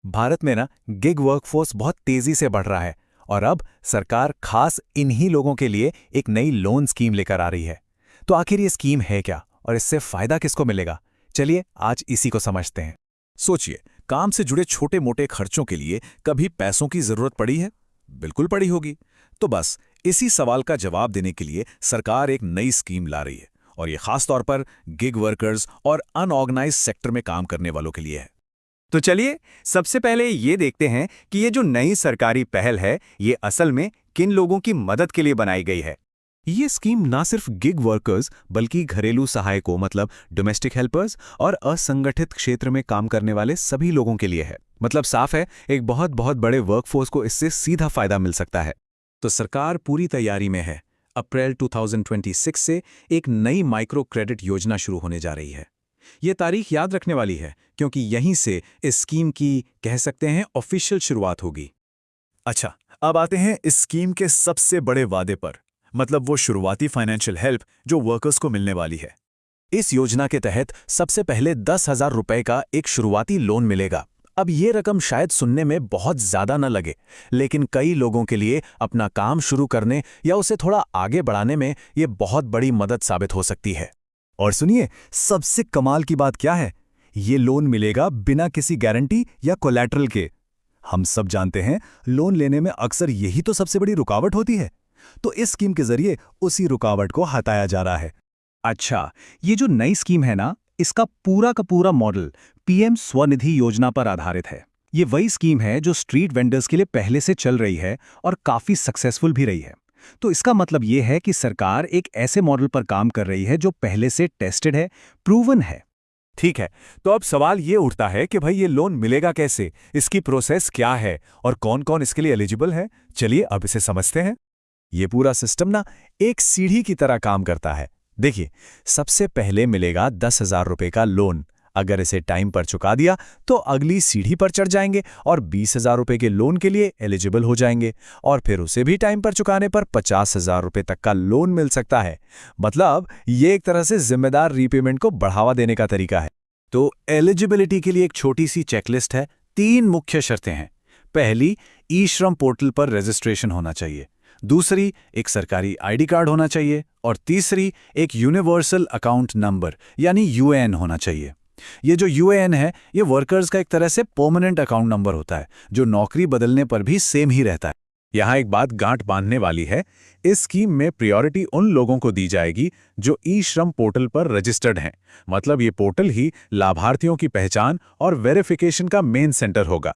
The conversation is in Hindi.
भारत में ना गिग वर्कफोर्स बहुत तेजी से बढ़ रहा है और अब सरकार खास इन्हीं लोगों के लिए एक नई लोन स्कीम लेकर आ रही है। तो आखिर ये स्कीम है क्या और इससे फायदा किसको मिलेगा? चलिए आज इसी को समझते हैं। सोचिए, काम से जुड़े छोटे मोटे खर्चों के लिए कभी पैसों की जरूरत पड़ी है? बिल्कुल पड़ी होगी। तो बस इसी सवाल का जवाब देने के लिए सरकार एक नई स्कीम ला रही है, और ये खास तौर पर गिग वर्कर्स और अनऑर्गेनाइज्ड सेक्टर में काम करने वालों के लिए है। तो चलिए सबसे पहले ये देखते हैं कि ये जो नई सरकारी पहल है ये असल में किन लोगों की मदद के लिए बनाई गई है। ये स्कीम ना सिर्फ गिग वर्कर्स बल्कि घरेलू सहायकों मतलब डोमेस्टिक हेल्पर्स और असंगठित क्षेत्र में काम करने वाले सभी लोगों के लिए है। मतलब साफ है, एक बहुत बहुत बड़े वर्कफोर्स को इससे सीधा फायदा मिल सकता है। तो सरकार पूरी तैयारी में है। अप्रैल 2026 से एक नई माइक्रो क्रेडिट योजना शुरू होने जा रही है। ये तारीख याद रखने वाली है क्योंकि यहीं से इस स्कीम की कह सकते हैं ऑफिशियल शुरुआत होगी। अच्छा, अब आते हैं इस स्कीम के सबसे बड़े वादे पर, मतलब वो शुरुआती फाइनेंशियल हेल्प जो वर्कर्स को मिलने वाली है। इस योजना के तहत सबसे पहले 10,000 रुपए का एक शुरुआती लोन मिलेगा। अब ये रकम शायद सुनने में बहुत ज्यादा न लगे, लेकिन कई लोगों के लिए अपना काम शुरू करने या उसे थोड़ा आगे बढ़ाने में ये बहुत बड़ी मदद साबित हो सकती है। और सुनिए, सबसे कमाल की बात क्या है, ये लोन मिलेगा बिना किसी गारंटी या कोलैटरल के। हम सब जानते हैं लोन लेने में अक्सर यही तो सबसे बड़ी रुकावट होती है, तो इस स्कीम के जरिए उसी रुकावट को हटाया जा रहा है। अच्छा, ये जो नई स्कीम है ना, इसका पूरा का पूरा मॉडल पीएम स्वनिधि योजना पर आधारित है। ये वही स्कीम है जो स्ट्रीट वेंडर्स के लिए पहले से चल रही है और काफी सक्सेसफुल भी रही है। तो इसका मतलब ये है कि सरकार एक ऐसे मॉडल पर काम कर रही है जो पहले से टेस्टेड है, प्रूवन है। ठीक है, तो अब सवाल ये उठता है कि भाई ये लोन मिलेगा कैसे, इसकी प्रोसेस क्या है और कौन कौन इसके लिए एलिजिबल है। चलिए अब इसे समझते हैं। ये पूरा सिस्टम ना एक सीढ़ी की तरह काम करता है। देखिए, सबसे पहले मिलेगा 10,000 रुपए का लोन। अगर इसे टाइम पर चुका दिया तो अगली सीढ़ी पर चढ़ जाएंगे और 20,000 रुपए के लोन के लिए एलिजिबल हो जाएंगे, और फिर उसे भी टाइम पर चुकाने पर 50,000 रुपए तक का लोन मिल सकता है। मतलब ये एक तरह से जिम्मेदार रीपेमेंट को बढ़ावा देने का तरीका है। तो एलिजिबिलिटी के लिए एक छोटी सी चेकलिस्ट है। 3 मुख्य शर्तें हैं। पहली, ई श्रम पोर्टल पर रजिस्ट्रेशन होना चाहिए। दूसरी, एक सरकारी आईडी कार्ड होना चाहिए। और तीसरी, एक यूनिवर्सल अकाउंट नंबर यानी यूएएन होना चाहिए। ये जो यूएएन है, ये वर्कर्स का एक तरह से परमानेंट अकाउंट नंबर होता है जो नौकरी बदलने पर भी सेम ही रहता है। यहाँ एक बात गांठ बांधने वाली है, इस स्कीम में प्रायोरिटी उन लोगों को दी जाएगी जो ई श्रम पोर्टल पर रजिस्टर्ड हैं। मतलब ये पोर्टल ही लाभार्थियों की पहचान और वेरिफिकेशन का मेन सेंटर होगा।